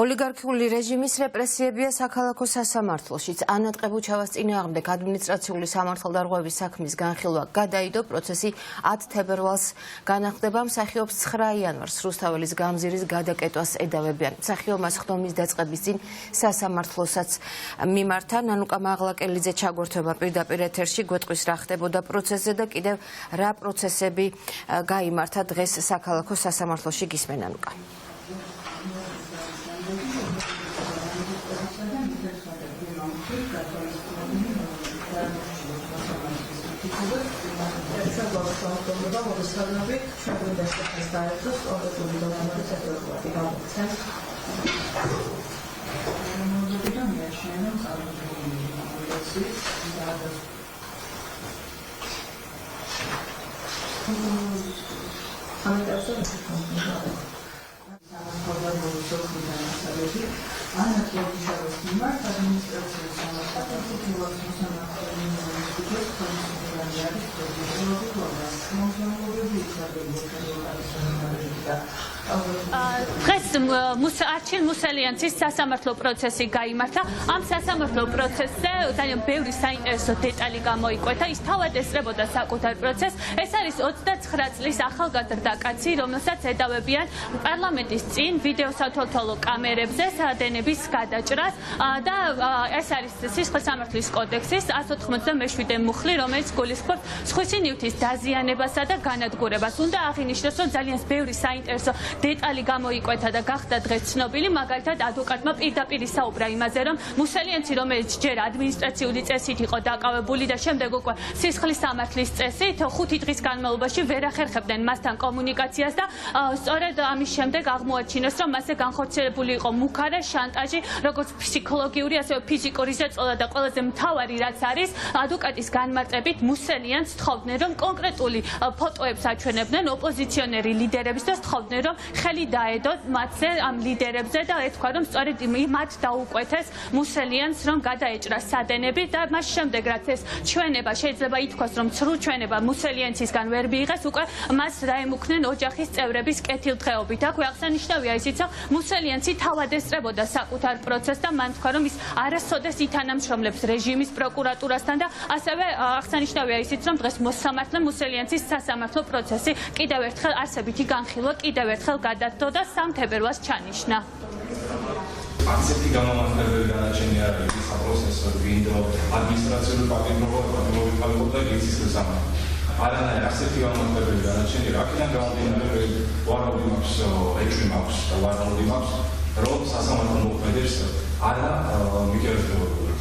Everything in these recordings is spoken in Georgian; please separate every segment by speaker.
Speaker 1: ოლიგარქიული რეჟიმის რეპრესიებია საქალაქო სასამართლოშიც. ანა ტყებუჩავას წინააღმდეგ ადმინისტრაციული სამართალდარღვევების საქმის განხილვა გადაიდო. პროცესი 10 თებერვალს განახლდება. მსახიობს 9 იანვარს რუსთაველის გამზირის გადაკეტვას ედავებიან. მსახიობმა სხდომის დაწყების წინ სასამართლოსაც მიმართა. ნანუკა მაღლაკელიძე ჩაგვერთვება პირდაპირ ეთერში, გვეტყვის რა ხდებოდა პროცესზე და კიდევ რა პროცესები გაიმართა დღეს საქალაქო სასამართლოში. გისმენ ნანუკა.
Speaker 2: დღეს არჩილ მუსელიანცის სასამართლო პროცესი გაიმართა. ამ სასამართლო პროცესზე ძალიან ბევრი საინტერესო დეტალი გამოიკვეთა. ის თავად ესწრებოდა საკუთარ პროცესს. ეს არის 29 წლის ახალგაზრდა კაცი, რომელსაც ედავებიან პარლამენტის წინ ვიდეო სათვალთვალო კამერებზე საადენების გადაჭრას და ეს არის სისხლის სამართლის კოდექსის 197 მუხლი, რომელიც გულისხმობს სხვისი ნივთის დაზიანებასა და განადგურებას. უნდა აღინიშნოს, რომ ძალიან ბევრი საინტერესო დეტალი გამოიკვეთა და გახდა დღეს ცნობილი. მაგალითად, ადვოკატმა პირდაპირ ისაუბრა იმაზე, რომ მუსელიანცი, რომელიც ჯერ ადმინისტრაციული წესით იყო დაკავებული და შემდეგ უკვე სისხლის სამართლის წესით, 5 დღის განმავლობაში ვერ ახერხებდნენ მასთან კომუნიკაციას და სწორედ ამის შემდეგ აღმოაჩინეს, რომ მასზე განხორციელებული იყო მუქარა შანტაჟი, როგორც ფსიქოლოგიური, ასევე ფიზიკური ზეწოლა და ყველაზე მთავარი რაც არის, ადვოკატის განმარტებით მუსელიანს თხოვდნენ, რომ კონკრეტული ფოტოებს აჩვენებდნენ ოპოზიციონერი ლიდერების და თხოვდნენ, რომ ხელი დაედოთ მათზე ამ ლიდერებზე და ეთქვა, რომ სწორედ მათ დაუკვეთეს მუსელიანს, რომ გადაეჭრას სადენები და მას შემდეგ რაც ეს ჩვენება შეიძლება ითქვას, რომ ცრუ ჩვენება მუსელიანსისგან ვერ მიიღეს, უკვე მას დაემუქნენ ოჯახის წევრების კეთილდღეობით. აქვე აღსანიშნავია ისიც, რომ მუსელიანსი თავად ესწრებოდა საკუთარ პროცესს და მან თქვა, რომ ის არასოდეს ითანამშრომლებს რეჟიმის პროკურატურასთან და ასევე აღსანიშნავია ისიც, რომ დღეს მოსამართლე მუსელიანსის სასამართლო პროცესი კიდევ ერთხელ არსებითი განხილვა კიდევ ერთხელ გადადო და 3 თებერვალს ჩანიშნა.
Speaker 3: ასეთი გამომართლებელი განაჩენი არ არის საპროცესო ვინდო ადმინისტრაციული პატიმრობა და გიცის სამართლი. არანაირი ასეთი გამომართლებელი განაჩენი რაკიდან გამომდინარე ვარაუდი მაქვს ეჭვი მაქვს და ვარაუდი მაქვს რომ სასამართლო მოქმედებს არა მიკერეჯორული.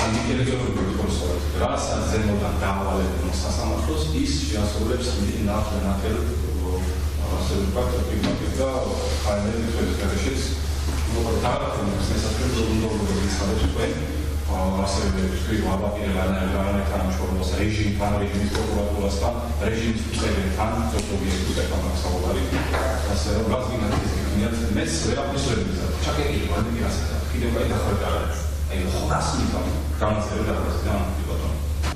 Speaker 3: ან მიკერეჯორული კონსოლად რასაც ზემოდან დაავალებენ სასამართლოს ის შეასრულებს ნახევარ ასე ვთქვათ პრაგმატიკა ხაერების გადაშეც მოყავთ ესეთები როგორ ისხადებს თქვენ ასე ვთქვი ვაბაპირებენ თანამშრომლობას რეჟიმთან რეჟიმის პროკურატურასთან რეჟიმის უწყებებთან ზოგიერთი უწყებაა საუბარი ასე რომ გასაგებია მეც ვერაფერს ვერ ვიზარდ ჩაკეტილი ვარ მე ასე კიდევ კაი დახარდა აი ხასმი განაცხადება და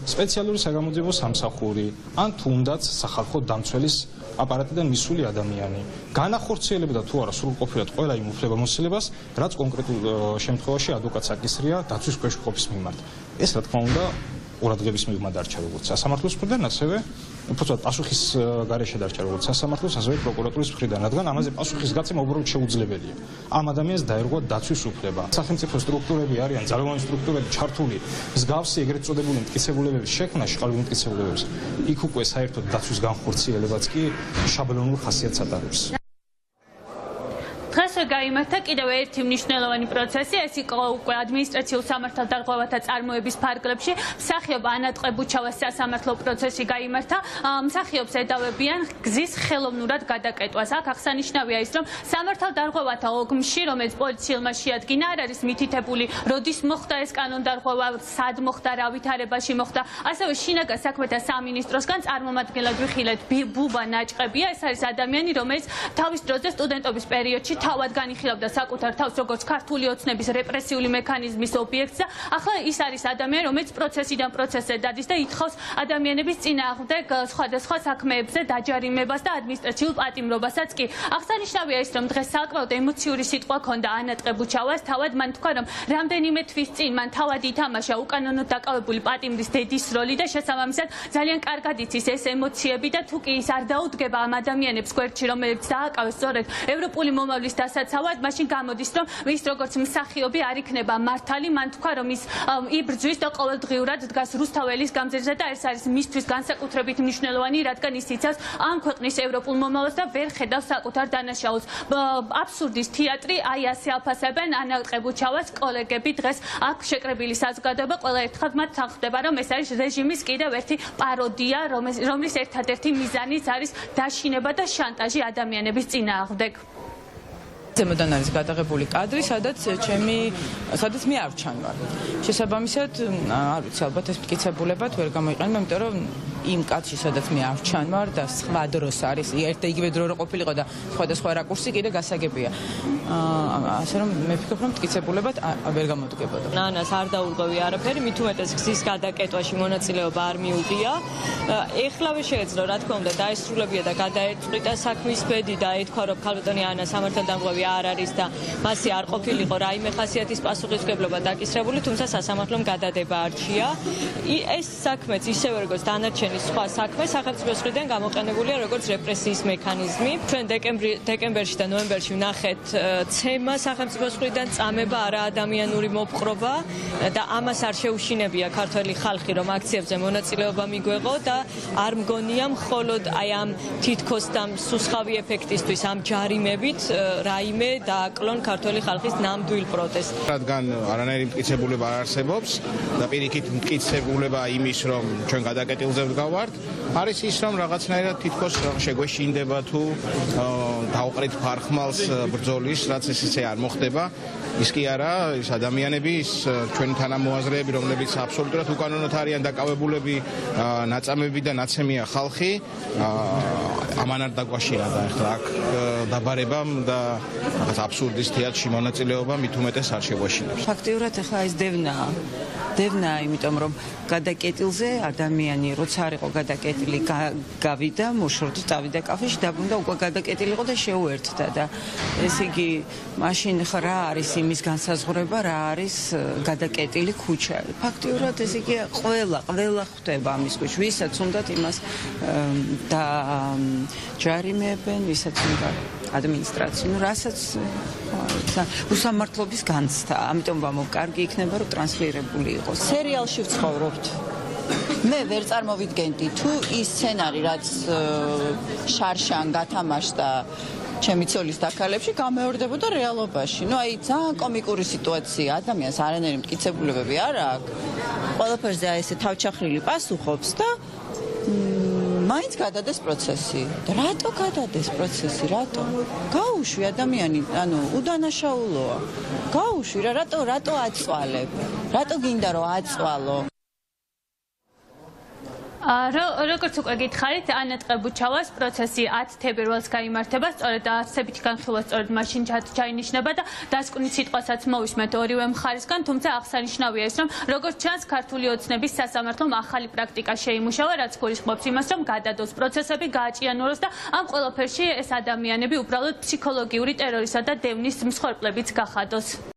Speaker 4: სპეციალური საგამოძიებო სამსახური ან თუნდაც სახალხო დამცველის აპარატიდან მისული ადამიანი განახორციელებდა თუ არა სრულყოფილად ყველა იმ უფლებამოსილებას, რაც კონკრეტულ შემთხვევაში ადვოკატს აკისრია დაცვის ქვეშ ყოფის მიმართ. ეს რა თქმა უნდა ყურადღების მიღმა დარჩა როგორც სასამართლოს მხრიდან, ასევე უბრალოდ პასუხის გარეშე დარჩა როგორც სასამართლოს, ასევე პროკურატურის მხრიდან, რადგან ამაზე პასუხის გაცემა უბრალოდ შეუძლებელია. ამ ადამიანს დაერღვა დაცვის უფლება. სახელმწიფო სტრუქტურები არიან, ძალოვანი სტრუქტურები ჩართული მსგავსი ეგრეთ წოდებული მტკიცებულებების შექმნაში, ყალბი მტკიცებულებების. იქ უკვე საერთოდ დაცვის განხორციელებაც კი შაბლონურ ხასიათს ატარებს.
Speaker 2: დღეს გაიმართა კიდევ ერთი მნიშვნელოვანი პროცესი, ეს იყო უკვე ადმინისტრაციულ სამართალდარღვევათა წარმოების ფარგლებში. მსახიობ ანა ტყებუჩავას სასამართლო პროცესი გაიმართა. მსახიობს ედავებიან გზის ხელოვნურად გადაკეტვას. აქ აღსანიშნავია ის, რომ სამართალდარღვევათა ოგმში, რომელიც პოლიციელმა შეადგინა, არ არის მითითებული, როდის მოხდა ეს კანონდარღვევა, სად მოხდა, რა ვითარებაში მოხდა. ასევე შინაგან საქმეთა სამინისტროსგან წარმომადგენლად ვიხილეთ ბუბა ნაჭყებია. ეს არის ადამიანი, რომელიც თავის დროზე სტუდენტობის პერიოდში თავად განიხილავდა საკუთარ თავს როგორც ქართული ოცნების რეპრესიული მექანიზმის ობიექტს და ახლა ის არის ადამიანი, რომელიც პროცესიდან პროცესზე დადის და ითხოვს ადამიანების წინააღმდეგ სხვადასხვა საქმეებზე დაჯარიმებას და ადმინისტრაციულ პატიმრობასაც კი. აღსანიშნავია ის, რომ დღეს საკმაოდ ემოციური სიტყვა ჰქონდა ანა ტყებუჩავას, თავად მან თქვა, რომ რამდენიმე თვის წინ მან თავად ითამაშა უკანონოდ დაკავებული პატიმრის დედის როლი და შესაბამისად ძალიან კარგად იცის ეს ემოციები და თუ კი ის არ დაუდგება ამ ადამიანებს გვერდში, რომელიც დააკავეს სწორედ ევროპული მომავლის დასაცავად, მაშინ გამოდის, რომ ის როგორც მსახიობი არ იქნება მართალი. მან თქვა, რომ ის იბრძვის და ყოველდღიურად დგას რუსთაველის გამზირზე და ეს არის მისთვის განსაკუთრებით მნიშვნელოვანი, რადგან ის იცავს ამ ქვეყნის ევროპულ მომავალს და ვერ ხედავს საკუთარ დანაშაულს. აბსურდის თეატრი აი ასე აფასებენ ანა ტყებუჩავას კოლეგები დღეს აქ შეკრებილი საზოგადოება ყველა ერთხელ მათ თანხმდება, რომ ეს არის რეჟიმის კიდევ ერთი პაროდია, რომლის ერთადერთი მიზანიც არის დაშინება და შანტაჟი ადამიანების წინააღმდეგ.
Speaker 5: ზემოდან არის გადაღებული კადრი, სადაც მე არ ვჩანვარ. შესაბამისად, არ ვიცი, ალბათ ეს მტკიცებულებად ვერ გამოიყენება, იმიტომ რომ იმ კადრში, სადაც მე არ ვჩანვარ და სხვა დროს არის, ერთ და იგივე დრო რო ყოფილიყო და სხვადასხვა რაკურსი კიდე გასაგებია. ასე რომ მე ვფიქრობ, რომ მტკიცებულებად ვერ გამოდგებოდა.
Speaker 6: ნანას არ დაურღვევი არაფერი, მით უმეტეს გზის გადაკეტვაში მონაწილეობა არ მიუღია. ეხლავე შეეძლო, რა თქმა უნდა, დაესრულებია და გადაეწყვიტა საქმის ბედი და ეთქვა, რომ ქალბატონი ანა სამართალდამღვრევი არ არის და მასზე არ ყოფილიყო რაიმე ხასიათის პასუხისმგებლობა დაკისრებული, თუმცა სასამართლომ გადადება არჩია. ეს საქმეც ისევე როგორც დანარჩენი სხვა საქმე სახელმწიფოს მხრიდან გამოყენებულია როგორც რეპრესიის მექანიზმი. ჩვენ დეკემბერში და ნოემბერში ვნახეთ ცემა სახელმწიფოს მხრიდან, წამება არაადამიანური მოპყრობა და ამას არ შეუშინებია ქართველი ხალხი, რომ აქციებზე მონაწილეობა მიგვეღო და არ მგონია მხოლოდ აი ამ თითქოს და მსუსხავი ეფექტისთვის ამ ჯარიმებით რაიმე დააკლონ ქართველი ხალხის ნამდვილ პროტესტს.
Speaker 7: რადგან არანაირი მტკიცებულება არ არსებობს და პირიქით მტკიცებულება იმის, რომ ჩვენ გადაკეტილზე ვდგავართ, არის ის, რომ რაღაცნაირად თითქოს შეგვეშინდება თუ დავყრით ფარხმალს ბრძოლის, რაც ესე არ მოხდება. ის კი არა, ის ადამიანები, ის ჩვენი თანამოაზრეები, რომლებიც აბსოლუტურად უკანონოდ არიან დაკავებულები, ნაწამები და ნაცემია ხალხი, ამან არ დაგვაშია და ახლა აქ დაბარებამ და რაღაც აბსურდის თეატრში მონაწილეობა მით უმეტეს არ შეგვაშინებს.
Speaker 5: ფაქტიურად ახლა ეს დევნაა, იმიტომ რომ გადაკეტილზე ადამიანი როცა არ იყო გადაკეტილი გავიდა, მოშორდა, წავიდა კაფეში, დაბრუნდა, უკვე გადაკეტილი იყო და შეუერთდა და ესე იგი მაშინ ხა რა არის იმის განსაზღვრება, რა არის გადაკეტილი ქუჩა. ფაქტიურად ესე იგი ყველა ხვდება ამის ქუჩა, ვისაც უნდათ იმას და ჯარიმებენ, ვისაც უნდა ადმინისტრაცია, რასაც უსამართლობის განცდა. ამიტომ ვამბობ, კარგი იქნება, რომ ტრანსლირებული იყოს.
Speaker 6: სერიალში ვცხოვრობთ. მე ვერ წარმოვიდგენდი თუ ის სცენარი, რაც შარშან გათამაშდა ჩემი ცოლის დაქალებში, გამეორდებოდა რეალობაში. აი ძალიან კომიკური სიტუაცია, ადამიანს არანაირი მტკიცებულებები არ აქვს. ყველაფერზე აი ესე თავჩახრილი პასუხობს და მაინც გადადეს პროცესი. რატო გადადეს პროცესი? რატო? გაუშვი ადამიანი, უდანაშაულოა. გაუშვი რა, რატო აწვალებ? რატო გინდა რომ აწვალო?
Speaker 2: როგორც უკვე გითხარით, ანა ტყებუჩავას პროცესი 10 თებერვალს გაიმართება, სწორედ არსებითი განხილვა სწორედ მაშინ ჩაინიშნება და დასკვნით სიტყვასაც მოვისმენთ ორივე მხარისგან, თუმცა აღსანიშნავია ის, რომ როგორც ჩანს, ქართული ოცნების სასამართლომ ახალი პრაქტიკა შეიმუშავა, რაც გულისხმობს იმას, რომ გადადოს პროცესები, გააჭიანუროს და ამ ყველაფერში ეს ადამიანები უბრალოდ ფსიქოლოგიური ტერორისა და დევნის მსხვერპლებიც გახადოს.